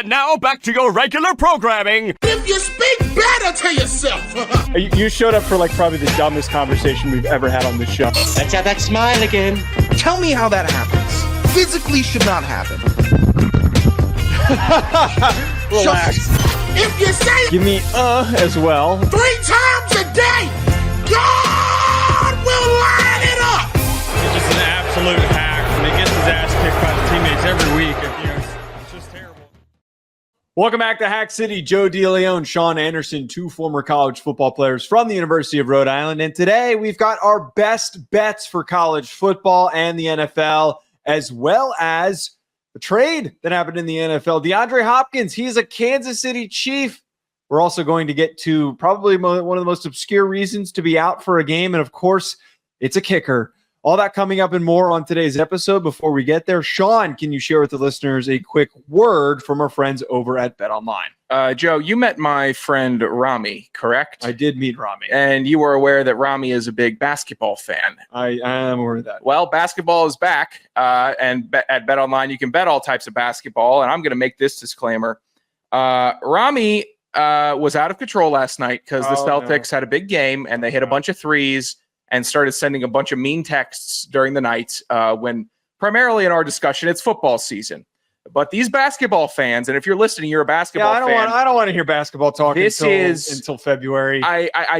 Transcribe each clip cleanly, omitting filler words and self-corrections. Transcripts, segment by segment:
And now back to your regular programming. If you speak better to yourself. You showed up for probably the dumbest conversation we've ever had on this show. Let's have that smile again. Tell me how that happens. Physically should not happen. Relax. If you say it Give me as well. 3 times a day, God will line it up. He's just an absolute hack, and he gets his ass kicked by the teammates every week. It's just terrible. Welcome back to Hack City. Joe DeLeone, Sean Anderson, 2 former college football players from the University of Rhode Island. And today we've got our best bets for college football and the NFL, as well as the trade that happened in the NFL. DeAndre Hopkins, he's a Kansas City Chief. We're also going to get to probably one of the most obscure reasons to be out for a game. And of course, it's a kicker. All that coming up and more on today's episode. Before we get there, Sean, can you share with the listeners a quick word from our friends over at BetOnline? Joe, you met my friend Rami, correct? I did meet Rami. And you were aware that Rami is a big basketball fan. I am aware of that. Well, basketball is back, and at BetOnline, you can bet all types of basketball. And I'm going to make this disclaimer. Rami was out of control last night because the Celtics had a big game, and they hit a bunch of threes and started sending a bunch of mean texts during the night when primarily in our discussion, it's football season. But these basketball fans, and if you're listening, you're a basketball fan. I don't want to hear basketball talk until February.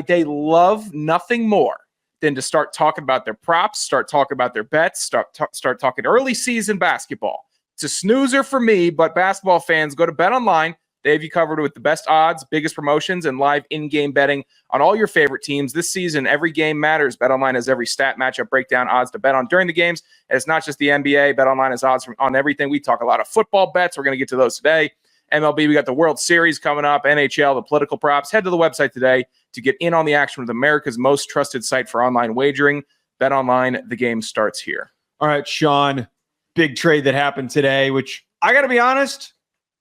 They love nothing more than to start talking about their props, start talking about their bets, start talking early season basketball. It's a snoozer for me, but basketball fans, go to BetOnline. They have you covered with the best odds, biggest promotions, and live in-game betting on all your favorite teams. This season, every game matters. BetOnline has every stat, matchup, breakdown, odds to bet on during the games. And it's not just the NBA. BetOnline has odds on everything. We talk a lot of football bets. We're going to get to those today. MLB, we got the World Series coming up, NHL, the political props. Head to the website today to get in on the action with America's most trusted site for online wagering. BetOnline, the game starts here. All right, Sean, big trade that happened today, which I got to be honest,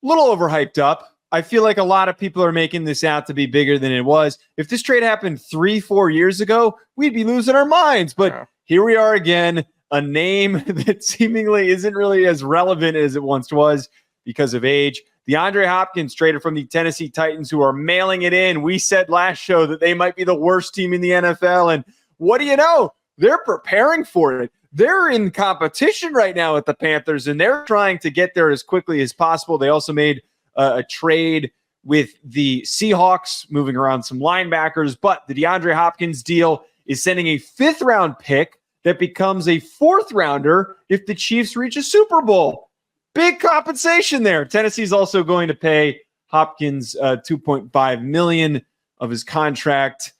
a little overhyped up. I feel like a lot of people are making this out to be bigger than it was. If this trade happened 3-4 years ago, we'd be losing our minds. But here we are again, a name that seemingly isn't really as relevant as it once was because of age. DeAndre Hopkins traded from the Tennessee Titans, who are mailing it in. We said last show that they might be the worst team in the NFL. And what do you know? They're preparing for it. They're in competition right now with the Panthers, and they're trying to get there as quickly as possible. They also made a trade with the Seahawks, moving around some linebackers, but the DeAndre Hopkins deal is sending a 5th-round pick that becomes a 4th-rounder if the Chiefs reach a Super Bowl. Big compensation there. Tennessee's also going to pay Hopkins $2.5 million of his contract.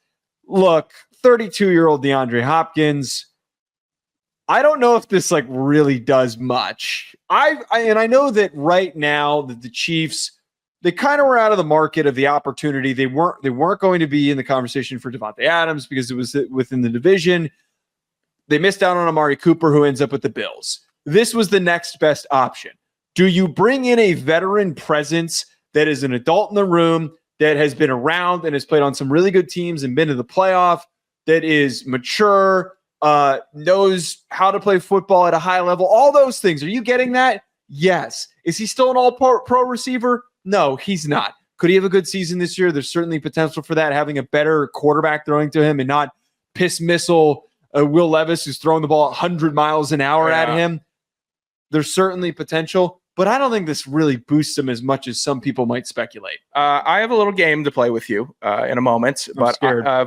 Look, 32-year-old DeAndre Hopkins, I don't know if this really does much. I know that right now that the Chiefs, they kind of were out of the market of the opportunity. They weren't going to be in the conversation for Devontae Adams because it was within the division. They missed out on Amari Cooper, who ends up with the Bills. This was the next best option. Do you bring in a veteran presence that is an adult in the room, that has been around and has played on some really good teams and been to the playoff, that is mature, knows how to play football at a high level, all those things? Are you getting that? Yes. Is he still an all-pro receiver? No, he's not. Could he have a good season this year? There's certainly potential for that, having a better quarterback throwing to him and not piss missile Will Levis, who's throwing the ball 100 miles an hour at him. There's certainly potential, but I don't think this really boosts him as much as some people might speculate. I have a little game to play with you in a moment, but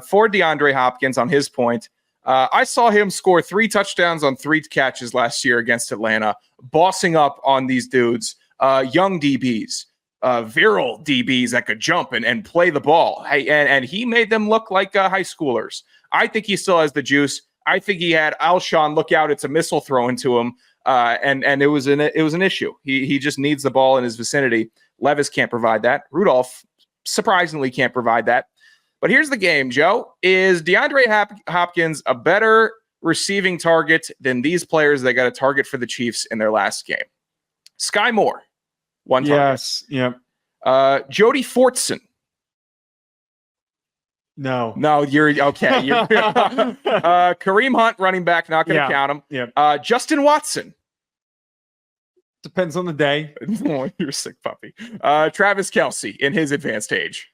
for DeAndre Hopkins, on his point, I saw him score 3 touchdowns on 3 catches last year against Atlanta, bossing up on these dudes, young DBs, virile DBs that could jump and play the ball. Hey, and he made them look like high schoolers. I think he still has the juice. I think he had Alshon look out. It's a missile thrown to him, and it was an issue. He just needs the ball in his vicinity. Levis can't provide that. Rudolph surprisingly can't provide that. But here's the game, Joe. Is DeAndre Hopkins a better receiving target than these players that got a target for the Chiefs in their last game? Sky Moore, 1 target. Yes. Yep. Jody Fortson. No, you're okay. Kareem Hunt, running back, not going to count him. Yeah. Justin Watson. Depends on the day. Oh, you're a sick puppy. Travis Kelce in his advanced age.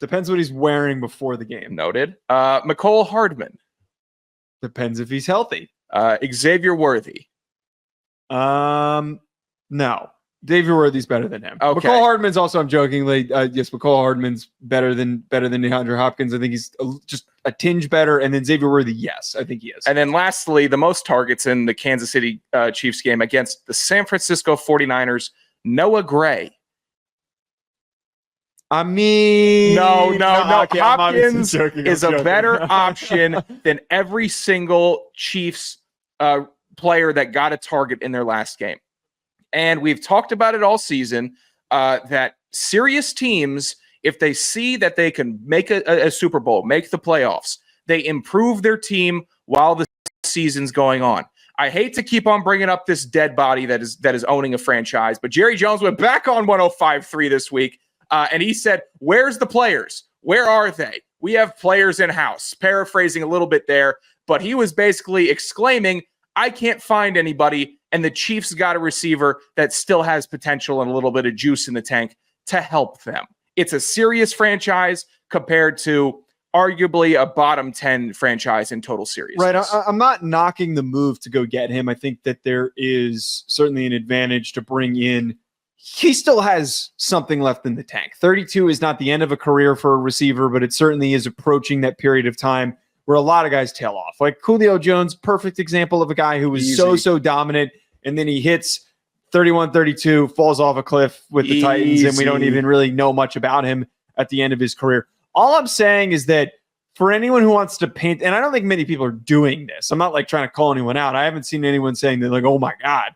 Depends what he's wearing before the game. Noted. McCole Hardman. Depends if he's healthy. Xavier Worthy. No. Xavier Worthy's better than him. Okay. McCole Hardman's also, I'm jokingly, yes, McCole Hardman's better than DeAndre Hopkins. I think he's just a tinge better. And then Xavier Worthy, yes, I think he is. And then lastly, the most targets in the Kansas City Chiefs game against the San Francisco 49ers, Noah Gray. I mean, no. Okay, Hopkins is a better option than every single Chiefs player that got a target in their last game. And we've talked about it all season, that serious teams, if they see that they can make a Super Bowl, make the playoffs, they improve their team while the season's going on. I hate to keep on bringing up this dead body that is owning a franchise, but Jerry Jones went back on 105.3 this week, and he said, where's the players? Where are they? We have players in-house. Paraphrasing a little bit there, but he was basically exclaiming, I can't find anybody, and the Chiefs got a receiver that still has potential and a little bit of juice in the tank to help them. It's a serious franchise compared to arguably a bottom 10 franchise in total seriousness. Right. I'm not knocking the move to go get him. I think that there is certainly an advantage to bring in. He still has something left in the tank. 32 is not the end of a career for a receiver, but it certainly is approaching that period of time where a lot of guys tail off. Like Julio Jones, perfect example of a guy who was so dominant, and then he hits 31-32, falls off a cliff with the Titans, and we don't even really know much about him at the end of his career. All I'm saying is that for anyone who wants to paint, and I don't think many people are doing this. I'm not like trying to call anyone out. I haven't seen anyone saying that like, oh my God.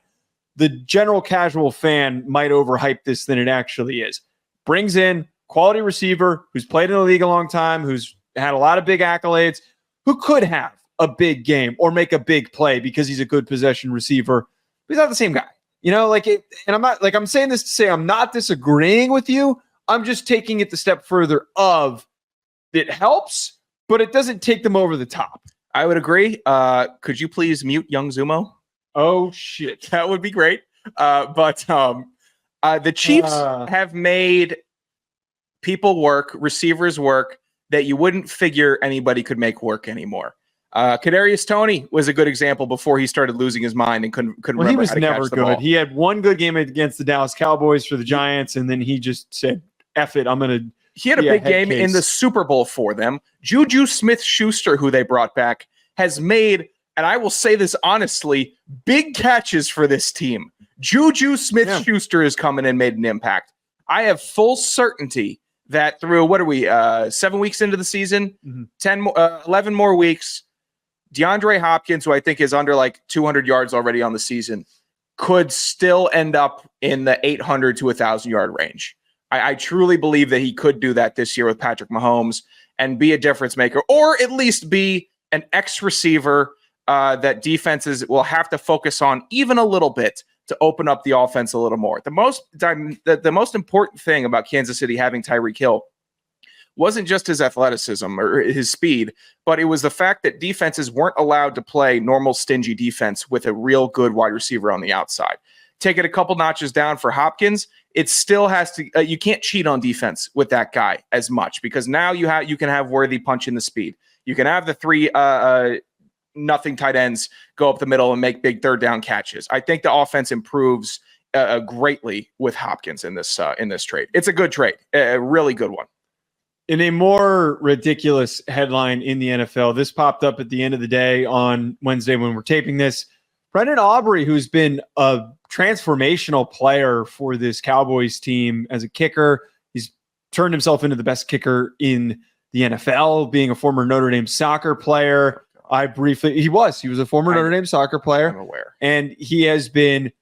The general casual fan might overhype this than it actually is. Brings in quality receiver who's played in the league a long time, who's had a lot of big accolades, who could have a big game or make a big play because he's a good possession receiver. But he's not the same guy. You know, like it, and I'm not like I'm saying this to say I'm not disagreeing with you. I'm just taking it the step further of it helps, but it doesn't take them over the top. I would agree. Could you please mute Young Zumo? Oh shit. That would be great. But the Chiefs have made people work, receivers work, that you wouldn't figure anybody could make work anymore. Kadarius Toney was a good example before he started losing his mind and couldn't remember he was how to never catch the good. ball. He had one good game against the Dallas Cowboys for the Giants, and then he just said, F it, I'm going to He had a big game in the Super Bowl for them. Juju Smith-Schuster, who they brought back, has made, and I will say this honestly, big catches for this team. Juju Smith-Schuster has come in and made an impact. I have full certainty that through, what are we, 7 weeks into the season? 11 more weeks, DeAndre Hopkins, who I think is under like 200 yards already on the season, could still end up in the 800 to 1,000 yard range. I truly believe that he could do that this year with Patrick Mahomes and be a difference maker, or at least be an X receiver that defenses will have to focus on even a little bit to open up the offense a little more. The most important thing about Kansas City having Tyreek Hill wasn't just his athleticism or his speed, but it was the fact that defenses weren't allowed to play normal stingy defense with a real good wide receiver on the outside. Take it a couple notches down for Hopkins. It still has to, you can't cheat on defense with that guy as much, because now you can have Worthy punch in the speed. You can have the three nothing tight ends go up the middle and make big third down catches. I think the offense improves greatly with Hopkins in this trade. It's a good trade, a really good one. In a more ridiculous headline in the NFL, this popped up at the end of the day on Wednesday when we're taping this. Brendan Aubrey, who's been a transformational player for this Cowboys team as a kicker, he's turned himself into the best kicker in the NFL, being a former Notre Dame soccer player. He was a former Notre Dame soccer player. I'm aware. And he has been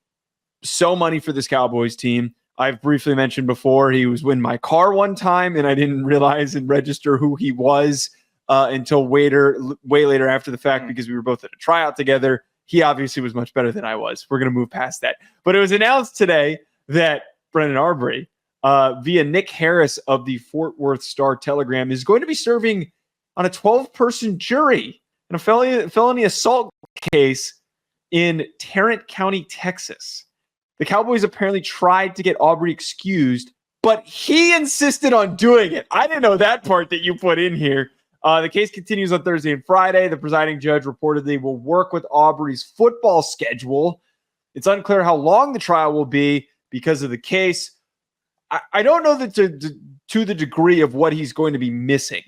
so money for this Cowboys team. I've briefly mentioned before, he was in my car one time, and I didn't realize and register who he was until way later after the fact, because we were both at a tryout together. He obviously was much better than I was. We're going to move past that. But it was announced today that Brendan Aubrey, via Nick Harris of the Fort Worth Star-Telegram, is going to be serving on a 12-person jury in a felony assault case in Tarrant County, Texas. The Cowboys apparently tried to get Aubrey excused, but he insisted on doing it. I didn't know that part that you put in here. The case continues on Thursday and Friday. The presiding judge reportedly will work with Aubrey's football schedule. It's unclear how long the trial will be because of the case. I don't know that to the degree of what he's going to be missing,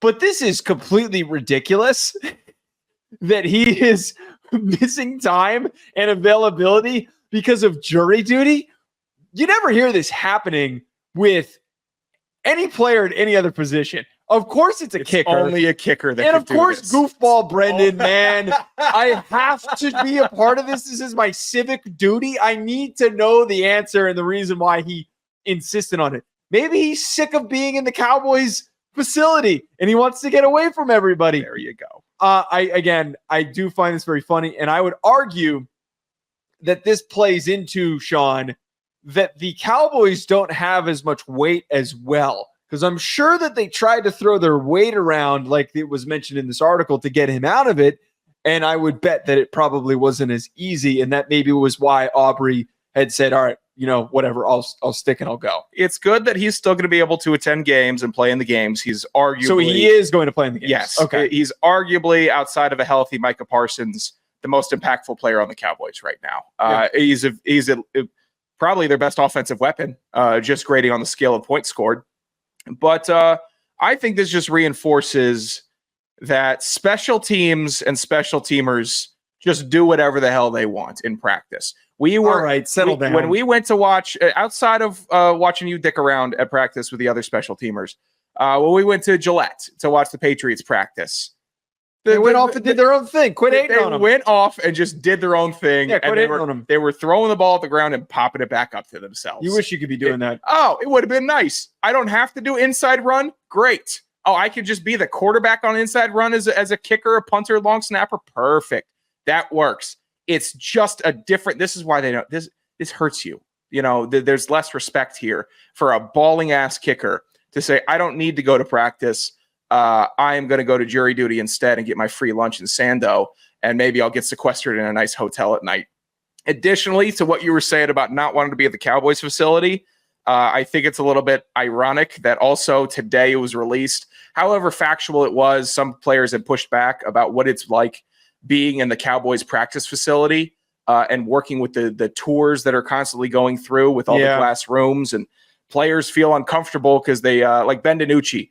but this is completely ridiculous that he is missing time and availability because of jury duty. You never hear this happening with any player at any other position. Of course, it's kicker. Only a kicker that and could of course, do this. goofball Brendan, man. I have to be a part of this. This is my civic duty. I need to know the answer and the reason why he insisted on it. Maybe he's sick of being in the Cowboys facility and he wants to get away from everybody. There you go. I do find this very funny, and I would argue that this plays into, Sean, that the Cowboys don't have as much weight as well. Because I'm sure that they tried to throw their weight around, like it was mentioned in this article, to get him out of it. And I would bet that it probably wasn't as easy. And that maybe was why Aubrey had said, all right, whatever, I'll stick and I'll go. It's good that he's still going to be able to attend games and play in the games. He's arguably... So he is going to play in the games? Yes. Okay. He's arguably, outside of a healthy Micah Parsons, the most impactful player on the Cowboys right now. Yeah. He's probably their best offensive weapon, just grading on the scale of points scored. But I think this just reinforces that special teams and special teamers just do whatever the hell they want in practice. All right, settle down. When we went to watch, outside of watching you dick around at practice with the other special teamers, when we went to Gillette to watch the Patriots practice, they went off and did their own thing. Quit hating on them. They went off and just did their own thing. Yeah, quit hating on them. They were throwing the ball at the ground and popping it back up to themselves. You wish you could be doing that. Oh, it would have been nice. I don't have to do inside run. Great. Oh, I could just be the quarterback on inside run as a kicker, a punter, long snapper. Perfect. That works. It's just a different. This is why they don't. This hurts you. There's less respect here for a balling ass kicker to say, I don't need to go to practice. I am going to go to jury duty instead and get my free lunch in Sando, and maybe I'll get sequestered in a nice hotel at night. Additionally to what you were saying about not wanting to be at the Cowboys facility, I think it's a little bit ironic that also today it was released. However factual it was, some players had pushed back about what it's like being in the Cowboys practice facility and working with the tours that are constantly going through with all the glass rooms, and players feel uncomfortable because they like Ben DiNucci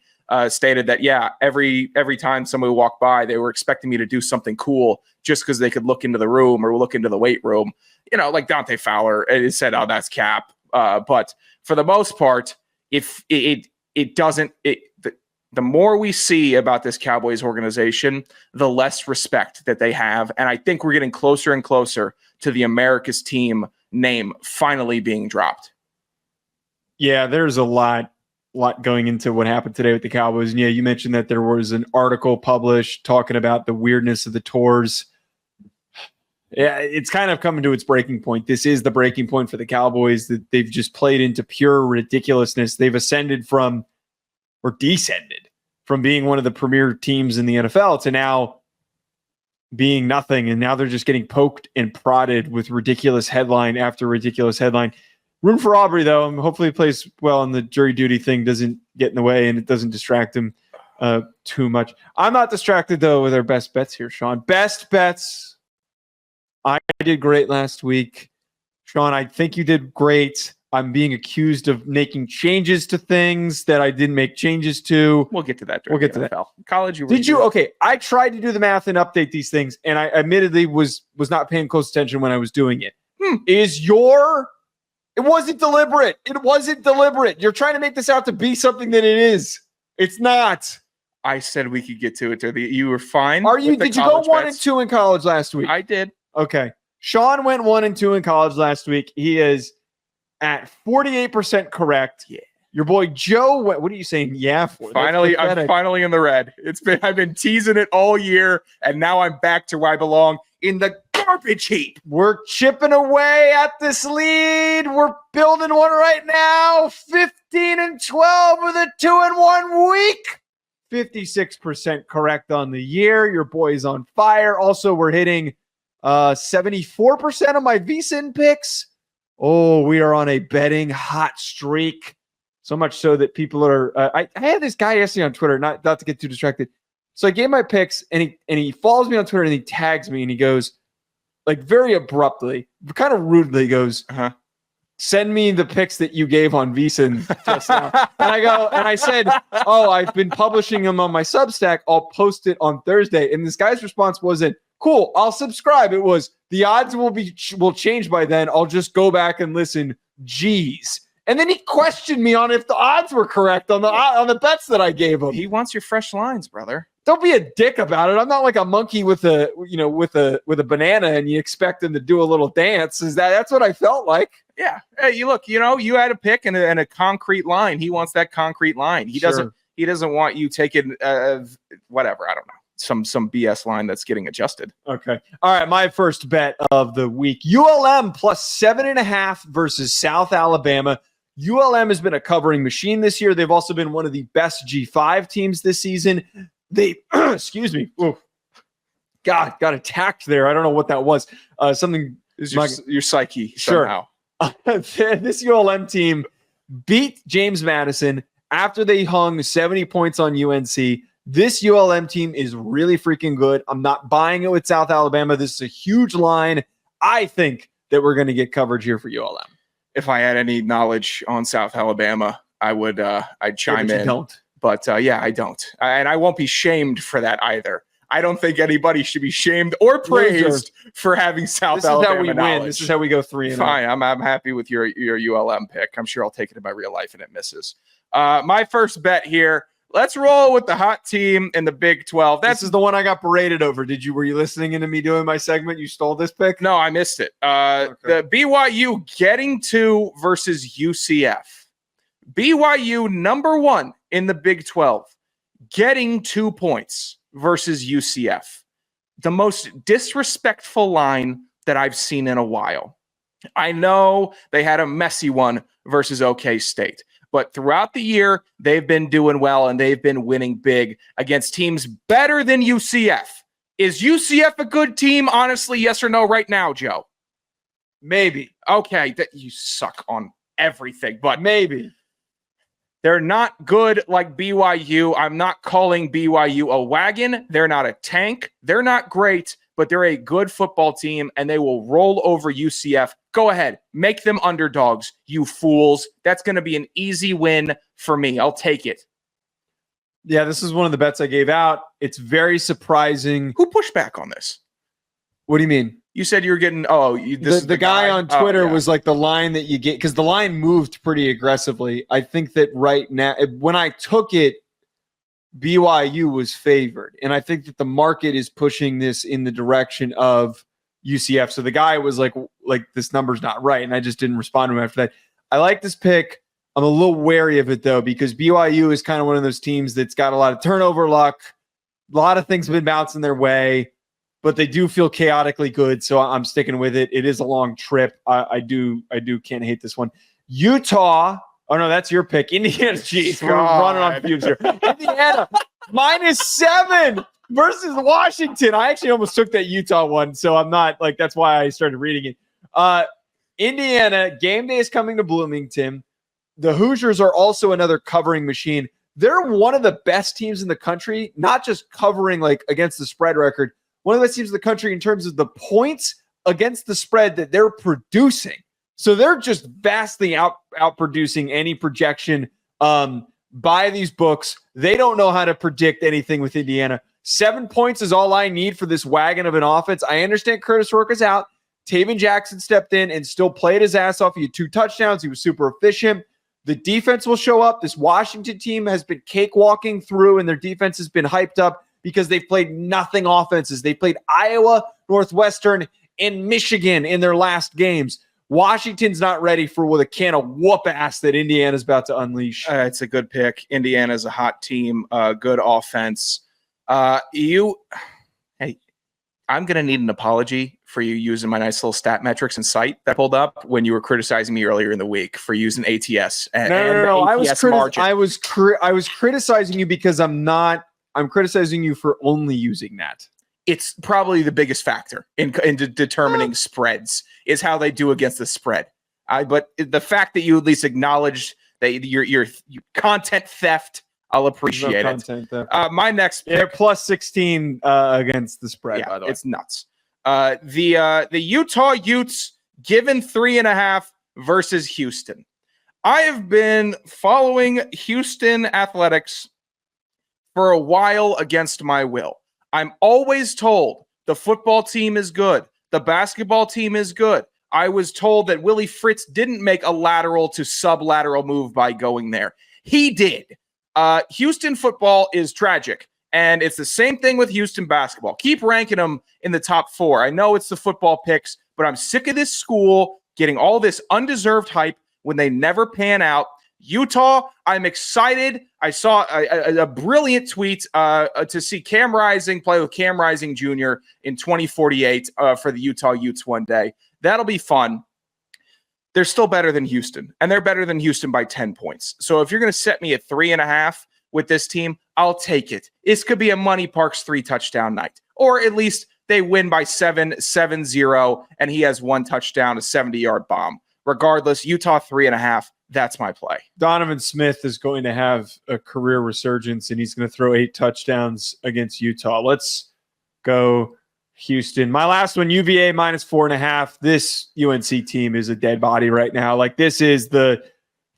stated that, every time somebody walked by, they were expecting me to do something cool just because they could look into the room or look into the weight room. Like Dante Fowler, it said, oh, that's cap. But for the most part, if it doesn't, the more we see about this Cowboys organization, the less respect that they have. And I think we're getting closer and closer to the America's team name finally being dropped. Yeah, there's a lot going into what happened today with the Cowboys. And yeah, you mentioned that there was an article published talking about the weirdness of the tours. Yeah, it's kind of coming to its breaking point. This is the breaking point for the Cowboys, that they've just played into pure ridiculousness. They've descended from being one of the premier teams in the NFL to now being nothing. And now they're just getting poked and prodded with ridiculous headline after ridiculous headline. Room for Aubrey, though. Hopefully he plays well, and the jury duty thing doesn't get in the way and it doesn't distract him too much. I'm not distracted, though, with our best bets here, Sean. Best bets. I did great last week. Sean, I think you did great. I'm being accused of making changes to things that I didn't make changes to. We'll get to that. We'll get to that. College, did you? Okay, I tried to do the math and update these things, and I admittedly was not paying close attention when I was doing it. It wasn't deliberate. It wasn't deliberate. You're trying to make this out to be something that it is. It's not. I said we could get to it. You were fine. Did you go 1-2 in college last week? I did. Okay. Sean went 1-2 in college last week. He is at 48% correct. Yeah. Your boy Joe, what are you saying? Yeah, for finally, I'm finally in the red. I've been teasing it all year, and now I'm back to where I belong, in the garbage heap. We're chipping away at this lead. We're building one right now. 15-12 with a 2-1 week. 56% correct on the year. Your boy's on fire. Also, we're hitting 74% of my VSiN picks. Oh, we are on a betting hot streak. So much so that people are. I had this guy yesterday on Twitter, not to get too distracted. So I gave my picks, and he follows me on Twitter, and he tags me, and he goes, like very abruptly, kind of rudely, he goes, send me the picks that you gave on VSiN just now. And I said, oh, I've been publishing them on my Substack. I'll post it on Thursday. And this guy's response wasn't, cool, I'll subscribe. It was, the odds will change by then. I'll just go back and listen. Jeez. And then he questioned me on if the odds were correct on the bets that I gave him. He wants your fresh lines, brother. Don't be a dick about it. I'm not like a monkey with a banana and you expect him to do a little dance. That's what I felt like. Yeah. Hey, you had a pick and a concrete line. He wants that concrete line. He doesn't want you taking whatever. I don't know. Some BS line that's getting adjusted. Okay. All right. My first bet of the week, ULM plus 7.5 versus South Alabama. ULM has been a covering machine this year. They've also been one of the best G5 teams this season. They, excuse me. Ooh. God, got attacked there. I don't know what that was. Something is your psyche. Sure. Somehow. This ULM team beat James Madison after they hung 70 points on UNC. This ULM team is really freaking good. I'm not buying it with South Alabama. This is a huge line. I think that we're going to get coverage here for ULM. If I had any knowledge on South Alabama, I'd chime in. Don't. But yeah, I don't. And I won't be shamed for that either. I don't think anybody should be shamed or praised for having South Alabama knowledge. This is how we win. This is how we go 3-0. Fine. I'm happy with your ULM pick. I'm sure I'll take it in my real life and it misses. My first bet here. Let's roll with the hot team in the Big 12. This is the one I got berated over. Were you listening into me doing my segment? You stole this pick? No, I missed it. The BYU getting 2 versus UCF. BYU number 1 in the Big 12 getting 2 points versus UCF. The most disrespectful line that I've seen in a while. I know they had a messy one versus OK State. But throughout the year, they've been doing well and they've been winning big against teams better than UCF. Is UCF a good team? Honestly, yes or no right now, Joe? Maybe. Okay, you suck on everything, but maybe. They're not good like BYU. I'm not calling BYU a wagon. They're not a tank. They're not great, but they're a good football team, and they will roll over UCF. Go ahead. Make them underdogs, you fools. That's going to be an easy win for me. I'll take it. Yeah, this is one of the bets I gave out. It's very surprising. Who pushed back on this? What do you mean? You said you were getting, the guy on Twitter was like the line that you get, because the line moved pretty aggressively. I think that right now, when I took it, BYU was favored. And I think that the market is pushing this in the direction of UCF. So the guy was like this number's not right. And I just didn't respond to him after that. I like this pick. I'm a little wary of it, though, because BYU is kind of one of those teams that's got a lot of turnover luck. A lot of things have been bouncing their way, but they do feel chaotically good. So I'm sticking with it. It is a long trip. I do can't hate this one. Utah. Oh, no, that's your pick. Indiana. Jeez, we're running on fumes here. Indiana, -7 versus Washington. I actually almost took that Utah one, so I'm not like, that's why I started reading it. Indiana, game day is coming to Bloomington. The Hoosiers are also another covering machine. They're one of the best teams in the country, not just covering like against the spread record, one of the best teams in the country in terms of the points against the spread that they're producing. So they're just vastly outproducing any projection by these books. They don't know how to predict anything with Indiana. 7 points is all I need for this wagon of an offense. I understand Curtis Rourke is out. Taven Jackson stepped in and still played his ass off. He had 2 touchdowns. He was super efficient. The defense will show up. This Washington team has been cakewalking through, and their defense has been hyped up because they've played nothing offenses. They played Iowa, Northwestern, and Michigan in their last games. Washington's not ready for with a can of whoop ass that Indiana's about to unleash. It's a good pick. Indiana's a hot team, good offense. Hey, I'm going to need an apology for you using my nice little stat metrics and site that I pulled up when you were criticizing me earlier in the week for using ATS. No. I was criticizing you because I'm criticizing you for only using that. It's probably the biggest factor in determining spreads is how they do against the spread. But the fact that you at least acknowledged that your content theft, I'll appreciate it. My next pick, they're plus 16 against the spread. Yeah, by the way, it's nuts. The Utah Utes given 3.5 versus Houston. I have been following Houston athletics for a while against my will. I'm always told the football team is good. The basketball team is good. I was told that Willie Fritz didn't make a lateral to sub-lateral move by going there. He did. Houston football is tragic, and it's the same thing with Houston basketball. Keep ranking them in the top 4. I know it's the football picks, but I'm sick of this school getting all this undeserved hype when they never pan out. Utah, I'm excited. I saw a brilliant tweet to see Cam Rising play with Cam Rising Jr. in 2048 for the Utah Utes one day. That'll be fun. They're still better than Houston, and they're better than Houston by 10 points. So if you're going to set me at 3.5 with this team, I'll take it. This could be a Money Parks 3-touchdown night, or at least they win by 7-0, and he has 1 touchdown, a 70-yard bomb. Regardless, Utah 3.5. That's my play. Donovan Smith is going to have a career resurgence, and he's going to throw 8 touchdowns against Utah. Let's go Houston. My last one, UVA minus 4.5. This UNC team is a dead body right now. Like, this is the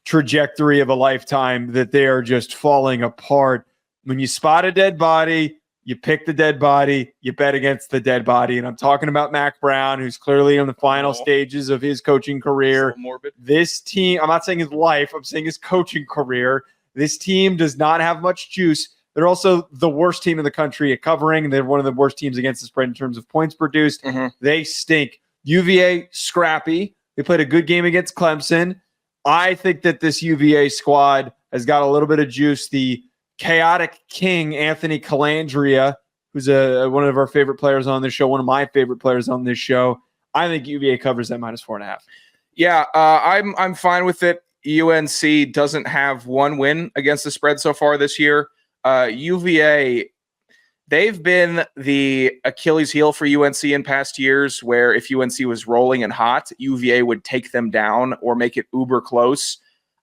trajectory of a lifetime that they are just falling apart. When you spot a dead body, you pick the dead body, you bet against the dead body. And I'm talking about Mac Brown, who's clearly in the final stages of his coaching career. Morbid. This team, I'm not saying his life, I'm saying his coaching career. This team does not have much juice. They're also the worst team in the country at covering. They're one of the worst teams against the spread in terms of points produced. They stink. UVA, scrappy. They played a good game against Clemson. I think that this UVA squad has got a little bit of juice. The chaotic king, Anthony Calandria, who's one of our favorite players on this show, one of my favorite players on this show. I think UVA covers that minus 4.5. Yeah, I'm fine with it. UNC doesn't have one win against the spread so far this year. UVA, they've been the Achilles heel for UNC in past years, where if UNC was rolling and hot, UVA would take them down or make it uber close.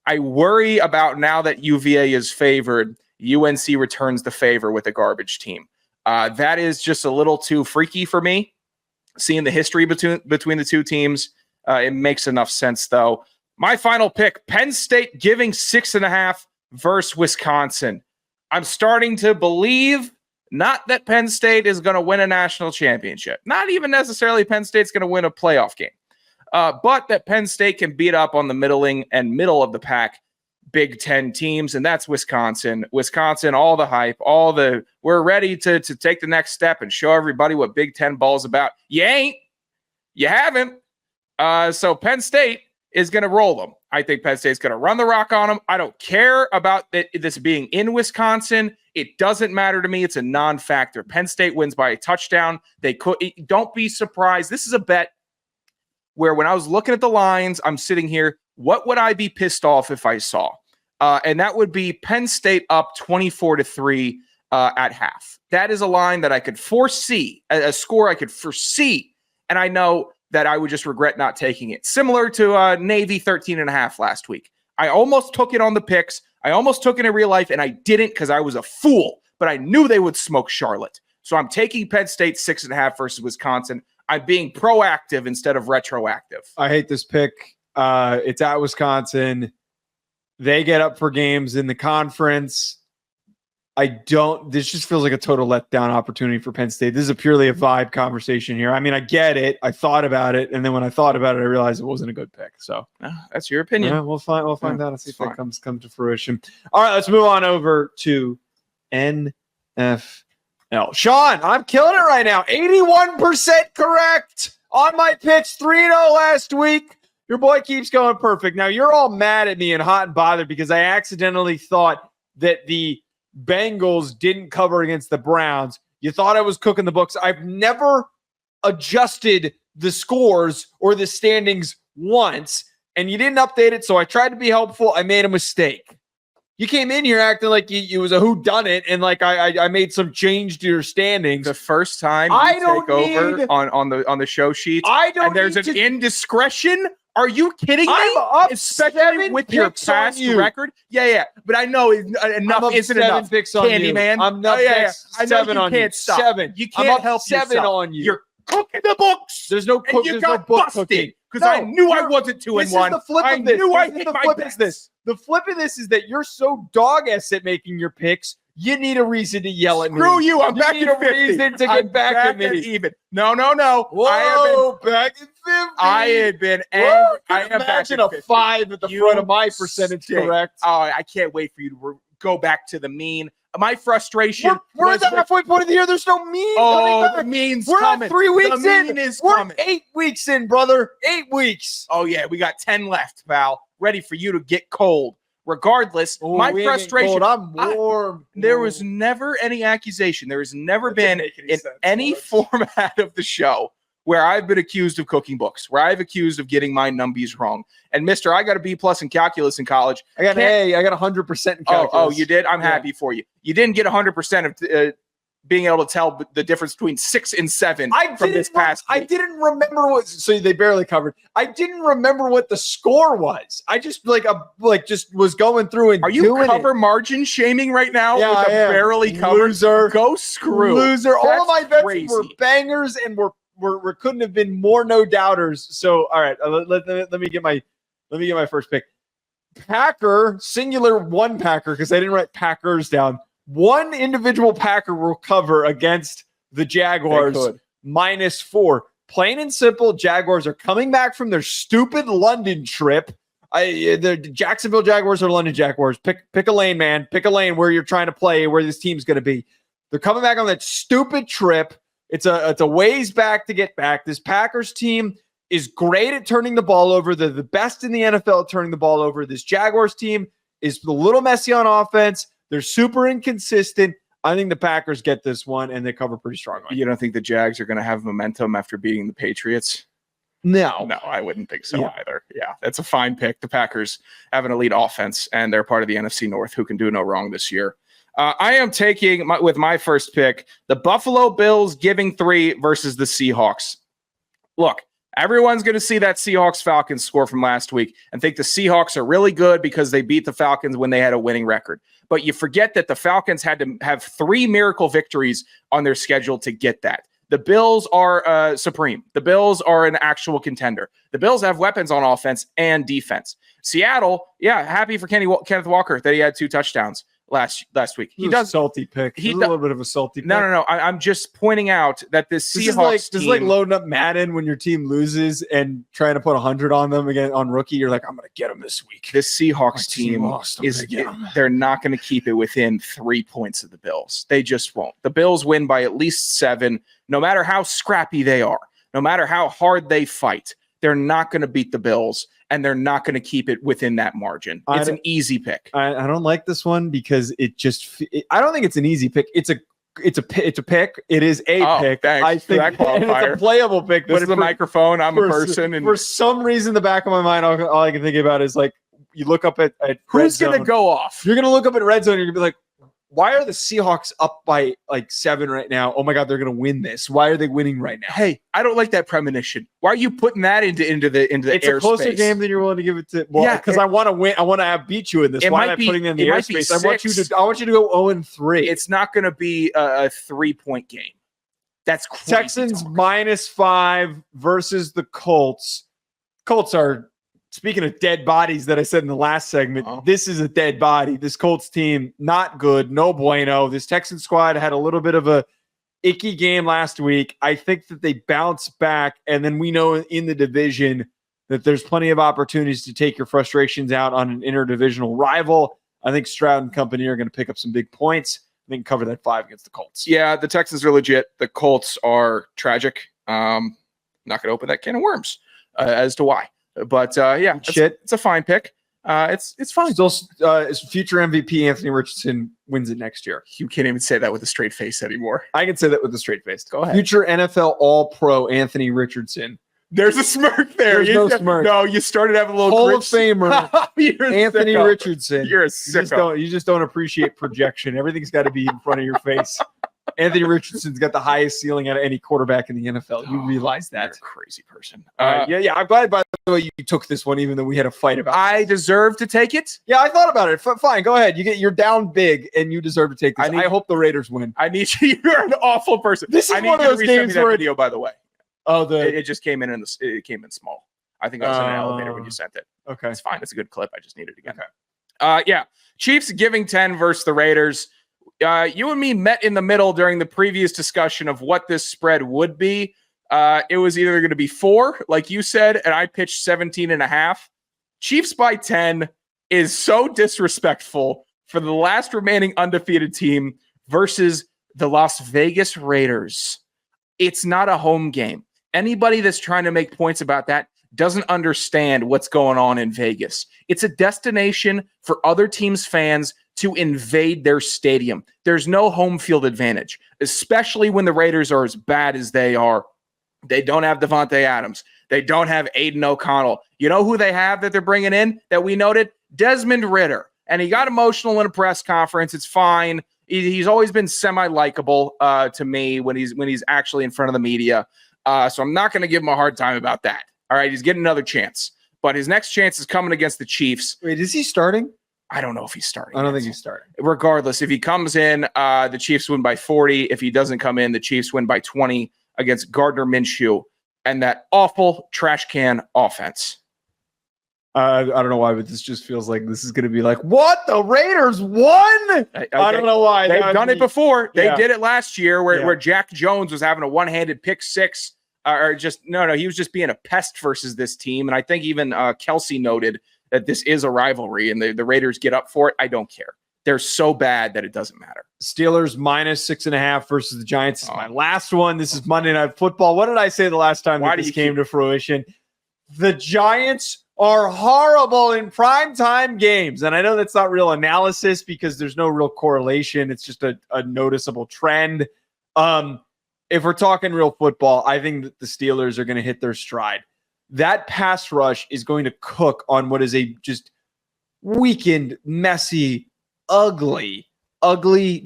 I worry about now that UVA is favored, UNC returns the favor with a garbage team. That is just a little too freaky for me. Seeing the history between the two teams, it makes enough sense, though. My final pick, Penn State giving 6.5 versus Wisconsin. I'm starting to believe not that Penn State is going to win a national championship, not even necessarily Penn State's going to win a playoff game, but that Penn State can beat up on the middle of the pack Big Ten teams, and that's Wisconsin. Wisconsin, all the hype, we're ready to take the next step and show everybody what Big Ten ball is about. You ain't. You haven't. So Penn State is going to roll them. I think Penn State's going to run the rock on them. I don't care about this being in Wisconsin. It doesn't matter to me. It's a non-factor. Penn State wins by a touchdown. Don't be surprised. This is a bet where when I was looking at the lines, I'm sitting here, what would I be pissed off if I saw? And that would be Penn State up 24-3 at half. That is a line that I could foresee, a score I could foresee. And I know that I would just regret not taking it. Similar to Navy 13.5 last week. I almost took it on the picks. I almost took it in real life, and I didn't because I was a fool. But I knew they would smoke Charlotte. So I'm taking Penn State 6.5 versus Wisconsin. I'm being proactive instead of retroactive. I hate this pick. It's at Wisconsin. They get up for games in the conference. This just feels like a total letdown opportunity for Penn State. This is purely a vibe conversation here. I mean, I get it. I thought about it. And then when I thought about it, I realized it wasn't a good pick. So that's your opinion. Yeah, we'll find out and see if that comes to fruition. All right, let's move on over to NFL. Sean, I'm killing it right now. 81% correct on my picks. 3-0 last week. Your boy keeps going perfect. Now, you're all mad at me and hot and bothered because I accidentally thought that the Bengals didn't cover against the Browns. You thought I was cooking the books. I've never adjusted the scores or the standings once, and you didn't update it, so I tried to be helpful. I made a mistake. You came in here acting like it was a whodunit, and like I made some change to your standings. The first time you take over on the show sheet, and there's an indiscretion Are you kidding me? I'm up Especially 7 with your picks on past you. record. Yeah. But I know enough isn't enough. Picks on Candy you. man. I'm not I know 7 you on can't you. stop. 7. You I'm can't up help 7 yourself. on you. You're cooking the books. There's no cook. And you There's got no book busted cooking. because I knew I wasn't 2 and 1. This is the flip I of this. knew I This is hit the my flip bets. of this. The flip of this is that you're so dog-ass at making your picks. You need a reason to yell at me. Screw you. I'm back need at a 50. reason to get I'm back at me. even. No. Whoa, back at 50. I had been angry. Whoa, I am back imagine at a 50. 5 at the You front of my percentage stink. correct. Oh, I can't wait for you to go back to the mean. My frustration. We're at was the with- halfway point of the year. There's no mean Oh, coming the back. mean's We're coming. not 3 weeks the in. mean is We're coming. 8 weeks in, brother. 8 weeks. Oh, yeah. We got 10 left, pal. Ready for you to get cold. Regardless, my we ain't getting frustration. cold. I'm warm. There was never any accusation. There has never That been doesn't make any in sense, any Alex. format of the show where I've been accused of cooking books, where I've accused of getting my numbies wrong. And Mister, I got a B+ in calculus in college. I got an A. I got 100% in calculus. Oh, you did? I'm Yeah. happy for you. You didn't get 100% of being able to tell the difference between 6 and 7 from this past I week. didn't remember what. So they barely covered. I didn't remember what the score was. I just just was going through and Are you doing cover margin shaming right now Yeah, with I a am. barely covered? Loser. Go it. screw. Loser. All of my That's bets crazy. were bangers and were couldn't have been more no doubters. So all right, let me get my first pick. Packer singular one Packer because I didn't write Packers down. One individual Packer will cover against the Jaguars They could. -4. Plain and simple, Jaguars are coming back from their stupid London trip. The Jacksonville Jaguars or London Jaguars. Pick a lane, man. Pick a lane where you're trying to play, where this team's going to be. They're coming back on that stupid trip. It's a ways back to get back. This Packers team is great at turning the ball over. They're the best in the NFL at turning the ball over. This Jaguars team is a little messy on offense. They're super inconsistent. I think the Packers get this one, and they cover pretty strongly. You don't think the Jags are going to have momentum after beating the Patriots? No. No, I wouldn't think so Yeah. either. Yeah, that's a fine pick. The Packers have an elite offense, and they're part of the NFC North, who can do no wrong this year. I am taking, with my first pick, the Buffalo Bills giving 3 versus the Seahawks. Look, everyone's going to see that Seahawks-Falcons score from last week and think the Seahawks are really good because they beat the Falcons when they had a winning record. But you forget that the Falcons had to have 3 miracle victories on their schedule to get that. The Bills are supreme. The Bills are an actual contender. The Bills have weapons on offense and defense. Seattle, happy for Kenneth Walker that he had 2 touchdowns last week. He does salty pick. He He a does- little bit of a salty pick. No. I'm just pointing out that this This Seahawks is team. like loading up Madden when your team loses and trying to put 100 on them again on rookie. You're like, I'm going to get them this week. This Seahawks My team team lost. I'm is gonna get 'em. they're not going to keep it within 3 points of the Bills. They just won't. The Bills win by at least 7, no matter how scrappy they are, no matter how hard they fight. They're not going to beat the Bills, and they're not going to keep it within that margin. It's an easy pick. I don't like this one because I don't think it's an easy pick. It's a pick. It is a pick. Thanks I for think that qualifier. it's a playable pick. What is the microphone? I'm a person. And for some reason, in the back of my mind, all I can think about is like you look up at who's Red going to Zone. go off? You're going to look up at Red Zone. You're going to be like, why are the Seahawks up by like 7 right now? Oh my God, they're going to win this. Why are they winning right now? Hey, I don't like that premonition. Why are you putting that into the It's a closer airspace? game than you're willing to give it to. Well, Yeah, because I want to win. I want to beat you in this. It Why might am I be- putting it in the it might be airspace? I want you 6. to go 0-3. It's not going to be a 3-point game. That's crazy Texans talk. -5 versus the Colts. Colts are, speaking of dead bodies that I said in the last segment, This is a dead body. This Colts team, not good, no bueno. This Texan squad had a little bit of a icky game last week. I think that they bounce back, and then we know in the division that there's plenty of opportunities to take your frustrations out on an interdivisional rival. I think Stroud and company are going to pick up some big points. I think cover that 5 against the Colts. Yeah, the Texans are legit. The Colts are tragic. Not going to open that can of worms as to why. But it's a fine pick. It's fine. Still, future MVP Anthony Richardson wins it next year. You can't even say that with a straight face anymore. I can say that with a straight face. Go ahead. Future NFL All-Pro Anthony Richardson. There's a smirk there. There's no smirk. No, you started having a little Hall grit. of Famer You're a Anthony sicko. Richardson. You're a You sicko. just don't appreciate projection. Everything's got to be in front of your face. Anthony Richardson's got the highest ceiling out of any quarterback in the NFL. You realize that? You're a crazy person. Yeah. I'm glad, by the way, you took this one, even though we had a fight about it. I deserve to take it. Yeah, I thought about it. Fine, go ahead. You're down big, and you deserve to take this. I hope the Raiders win. I need you. You're an awful person. This is one of those games where video, by the way. Oh, it just came in it came in small. I think I was in an elevator when you sent it. Okay, it's fine. It's a good clip. I just need it again. Okay. Chiefs giving 10 versus the Raiders. You and me met in the middle during the previous discussion of what this spread would be. It was either going to be 4, like you said, and I pitched 17.5. Chiefs by 10 is so disrespectful for the last remaining undefeated team versus the Las Vegas Raiders. It's not a home game. Anybody that's trying to make points about that doesn't understand what's going on in Vegas. It's a destination for other teams' fans to invade their stadium. There's no home field advantage, especially when the Raiders are as bad as they are. They don't have Devontae Adams. They don't have Aiden O'Connell. You know who they have that they're bringing in that we noted? Desmond Ridder. And he got emotional in a press conference. It's fine. He's always been semi-likable to me when he's actually in front of the media. So I'm not going to give him a hard time about that. All right, he's getting another chance. But his next chance is coming against the Chiefs. Wait, is he starting? I don't know if he's starting. I don't think he's starting. Regardless, if he comes in, the Chiefs win by 40. If he doesn't come in, the Chiefs win by 20 against Gardner Minshew and that awful trash can offense. I don't know why, but this just feels like this is going to be like, what? The Raiders won? I don't know why. They've done it before. They did it last year where Jack Jones was having a one-handed pick six. He was just being a pest versus this team. And I think even Kelsey noted that this is a rivalry and the Raiders get up for it. I don't care. They're so bad that it doesn't matter. Steelers minus 6.5 versus the Giants is my last one. This is Monday Night Football. What did I say the last time that this came to fruition? The Giants are horrible in primetime games. And I know that's not real analysis because there's no real correlation. It's just a noticeable trend. If we're talking real football, I think that the Steelers are going to hit their stride. That pass rush is going to cook on what is a just weakened, messy, ugly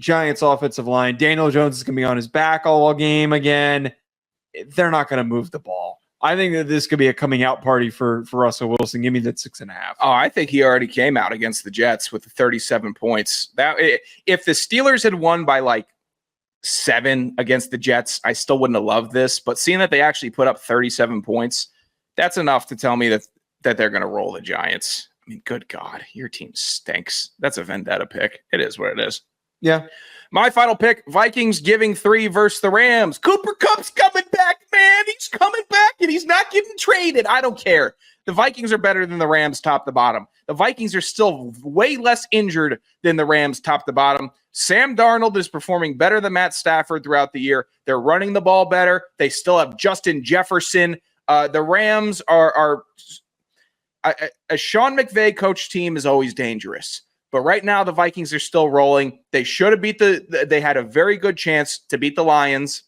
Giants offensive line. Daniel Jones is going to be on his back all game again. They're not going to move the ball. I think that this could be a coming out party for Russell Wilson. Give me that 6.5. Oh, I think he already came out against the Jets with the 37 points. If the Steelers had won by like 7 against the Jets, I still wouldn't have loved this. But seeing that they actually put up 37 points, that's enough to tell me that they're going to roll the Giants. I mean, good God, your team stinks. That's a vendetta pick. It is what it is. Yeah. My final pick, Vikings giving 3 versus the Rams. Cooper Kupp's coming back, man. He's coming back, and he's not getting traded. I don't care. The Vikings are better than the Rams top to bottom. The Vikings are still way less injured than the Rams top to bottom. Sam Darnold is performing better than Matt Stafford throughout the year. They're running the ball better. They still have Justin Jefferson. The Rams are a Sean McVay coach team is always dangerous. But right now, the Vikings are still rolling. They should have they had a very good chance to beat the Lions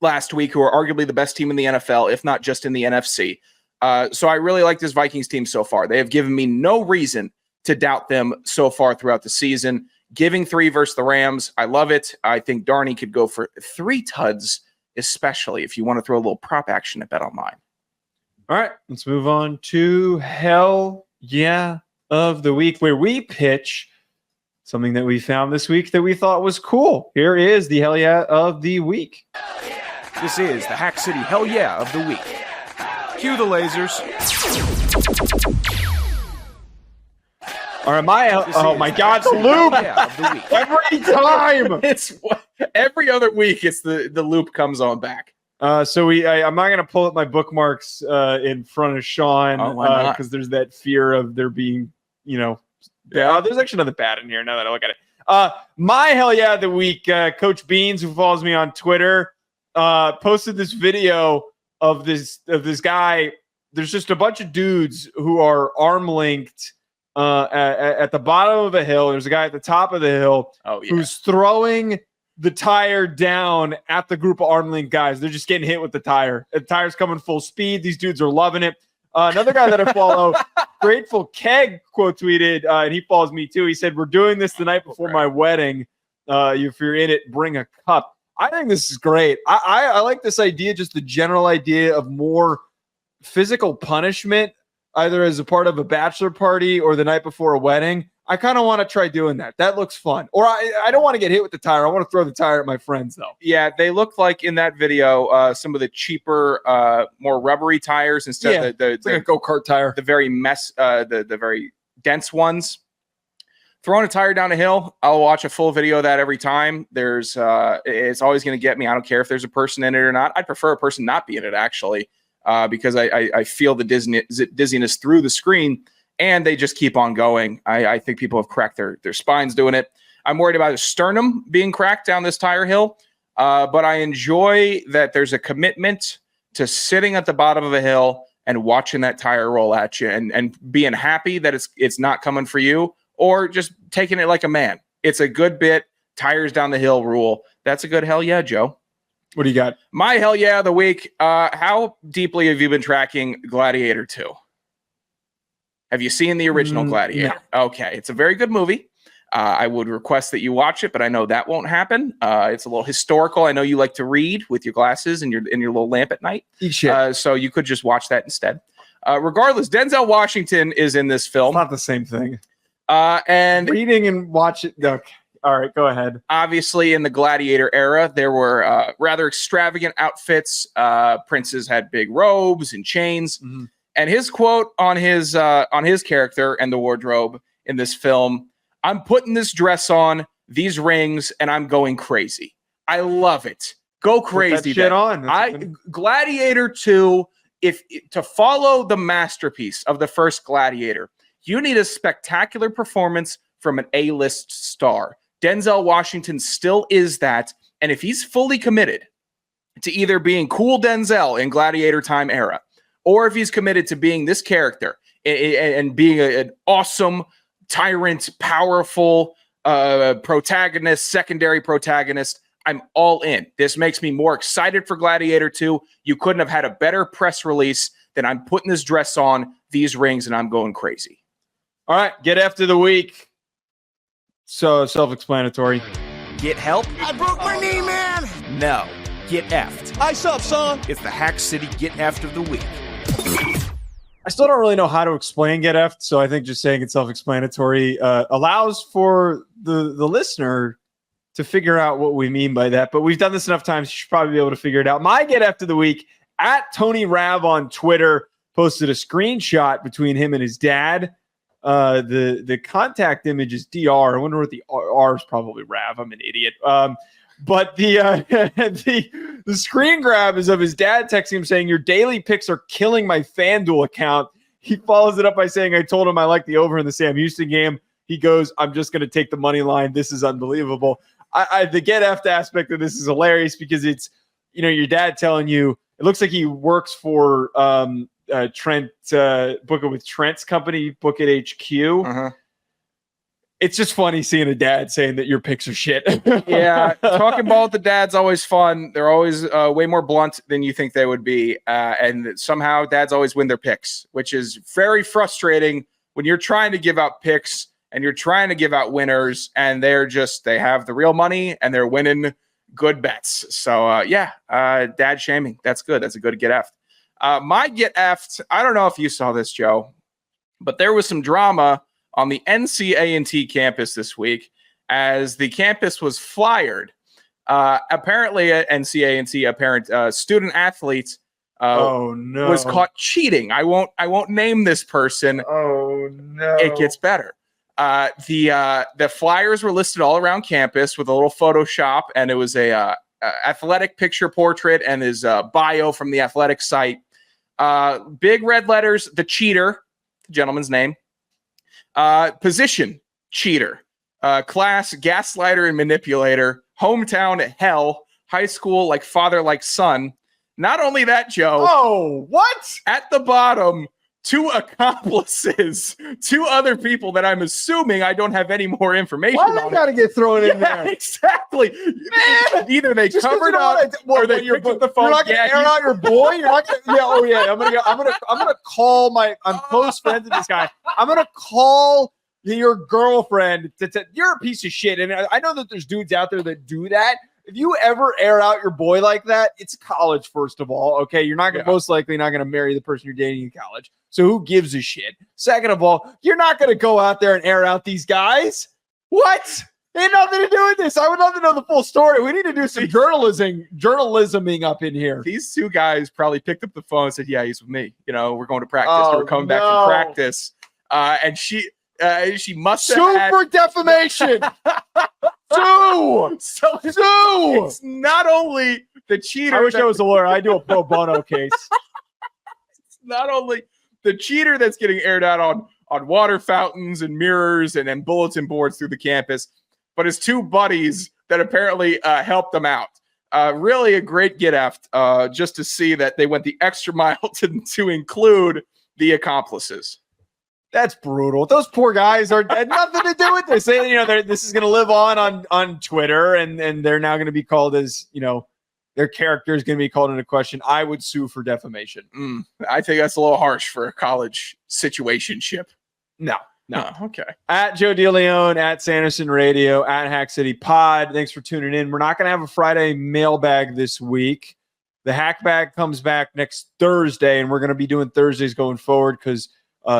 last week, who are arguably the best team in the NFL, if not just in the NFC. So I really like this Vikings team so far. They have given me no reason to doubt them so far throughout the season. Giving 3 versus the Rams, I love it. I think Darney could go for 3 tuds, especially if you want to throw a little prop action at BetOnline. All right, let's move on to Hell Yeah of the Week, where we pitch something that we found this week that we thought was cool. Here is the Hell Yeah of the Week. This is the Hack City Hell Yeah of the Week. Cue the lasers. All right, my God, the loop! Every time! It's every other week. It's the loop comes on back. So I'm not going to pull up my bookmarks in front of Sean because there's that fear of there being, there's actually nothing bad in here now that I look at it. My Hell Yeah of the Week, Coach Beans, who follows me on Twitter, posted this video of this guy. There's just a bunch of dudes who are arm linked at the bottom of a hill. There's a guy at the top of the hill who's throwing the tire down at the group of arm link guys. They're just getting hit with the tire. The tire's coming full speed. These dudes are loving it. Another guy that I follow, Grateful Keg, quote tweeted, and he follows me too. He said, "We're doing this the night before my wedding. If you're in it, bring a cup." I think this is great. I like this idea, just the general idea of more physical punishment, either as a part of a bachelor party or the night before a wedding. I kind of want to try doing that. That looks fun. Or I don't want to get hit with the tire. I want to throw the tire at my friends, though. Yeah, they look like in that video some of the cheaper, more rubbery tires instead of the like a go-kart tire. The very the very dense ones. Throwing a tire down a hill, I'll watch a full video of that every time. There's it's always going to get me. I don't care if there's a person in it or not. I'd prefer a person not be in it, actually, because I feel the dizziness through the screen. And they just keep on going. I think people have cracked their spines doing it. I'm worried about a sternum being cracked down this tire hill. But I enjoy that there's a commitment to sitting at the bottom of a hill and watching that tire roll at you and being happy that it's not coming for you, or just taking it like a man. It's a good bit. Tires down the hill rule. That's a good hell yeah, Joe. What do you got? My hell yeah of the week. How deeply have you been tracking Gladiator 2? Have you seen the original Gladiator? No. Okay, it's a very good movie. I would request that you watch it, but I know that won't happen. It's a little historical. I know you like to read with your glasses and your little lamp at night. So you could just watch that instead. Regardless, Denzel Washington is in this film. It's not the same thing. And reading and watching. Okay. All right, go ahead. Obviously, in the Gladiator era, there were rather extravagant outfits. Princes had big robes and chains. Mm-hmm. And his quote on his character and the wardrobe in this film: "I'm putting this dress on, these rings, and I'm going crazy." I love it. Go crazy. Put that shit on. Gladiator 2, if to follow the masterpiece of the first Gladiator, you need a spectacular performance from an A-list star. Denzel Washington still is that. And if he's fully committed to either being cool Denzel in Gladiator time era, or if he's committed to being this character and being an awesome, tyrant, powerful protagonist, secondary protagonist, I'm all in. This makes me more excited for Gladiator 2. You couldn't have had a better press release than "I'm putting this dress on, these rings, and I'm going crazy." All right, get after the week. So self-explanatory. Get help? I broke my knee, man. No. Get effed. Ice up, son. It's the Hack City Get Effed of the Week. I still don't really know how to explain get effed, so I think just saying it's self-explanatory allows for the listener to figure out what we mean by that. But we've done this enough times, you should probably be able to figure it out. My get effed of the week, at Tony Rav on Twitter, posted a screenshot between him and his dad. The contact image is DR. I wonder what the R is. Probably Rav. I'm an idiot. But the screen grab is of his dad texting him saying, "Your daily picks are killing my FanDuel account." He follows it up by saying, "I told him I like the over in the Sam Houston game." He goes, "I'm just going to take the money line. This is unbelievable." The get effed aspect of this is hilarious because it's, your dad telling you, it looks like he works for Trent, Book It with Trent's company, Book It HQ. Uh-huh. It's just funny seeing a dad saying that your picks are shit. Yeah, talking ball with the dad's always fun. They're always way more blunt than you think they would be. And somehow dads always win their picks, which is very frustrating when you're trying to give out picks and you're trying to give out winners and they have the real money and they're winning good bets. So, dad shaming. That's good. That's a good get effed. My get effed, I don't know if you saw this, Joe, but there was some drama on the NC-A&T campus this week as the campus was flyered. Apparently, at NC-A&T, a student athlete was caught cheating. I won't name this person. Oh no! It gets better. The flyers were listed all around campus with a little Photoshop, and it was a athletic picture portrait and his bio from the athletic site. Big red letters, the cheater, the gentleman's name. Position, cheater. Class, gaslighter and manipulator. Hometown, hell. High school, like father, like son. Not only that, Joe. Oh, what? At the bottom, 2 accomplices, 2 other people that I'm assuming I don't have any more information on. Why gotta get thrown in there? Exactly. Man, either they just covered up or they picked up the phone. You're not gonna air out your boy. You're not gonna. Yeah. Oh yeah. I'm gonna call I'm close friends with this guy. I'm gonna call your girlfriend. You're a piece of shit. And I know that there's dudes out there that do that. if you ever air out your boy like that, it's college, first of all. Okay, you're not going to most likely not going to marry the person you're dating in college. So who gives a shit? Second of all, you're not going to go out there and air out these guys. What? They had nothing to do with this. I would love to know the full story. We need to do some journalisming up in here. These two guys probably picked up the phone and said, yeah, he's with me. We're going to practice. We're coming back from practice. And she must have Sue for defamation. Sue. Sue. It's not only the cheater. I wish I was a lawyer. I do a pro bono case. It's not only the cheater that's getting aired out on water fountains and mirrors and bulletin boards through the campus, but his two buddies that apparently helped him out. Really a great get-aft just to see that they went the extra mile to include the accomplices. That's brutal. Those poor guys had nothing to do with this. This is going to live on Twitter, and they're now going to be called as, their character is going to be called into question. I would sue for defamation. I think that's a little harsh for a college situationship. No. Okay. At Joe DeLeone, at Sanderson Radio, at Hack City Pod. Thanks for tuning in. We're not going to have a Friday mailbag this week. The Hack Bag comes back next Thursday, and we're going to be doing Thursdays going forward because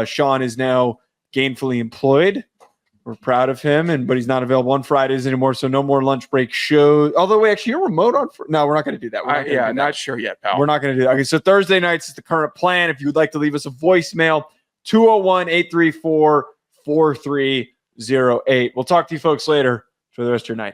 Sean is now gainfully employed. We're proud of him, but he's not available on Fridays anymore, so no more lunch break shows. Although, you're remote on no, we're not going to do that. Not sure yet, pal. We're not going to do that. Okay, so Thursday nights is the current plan. If you would like to leave us a voicemail, 201-834-4308. We'll talk to you folks later for the rest of your night.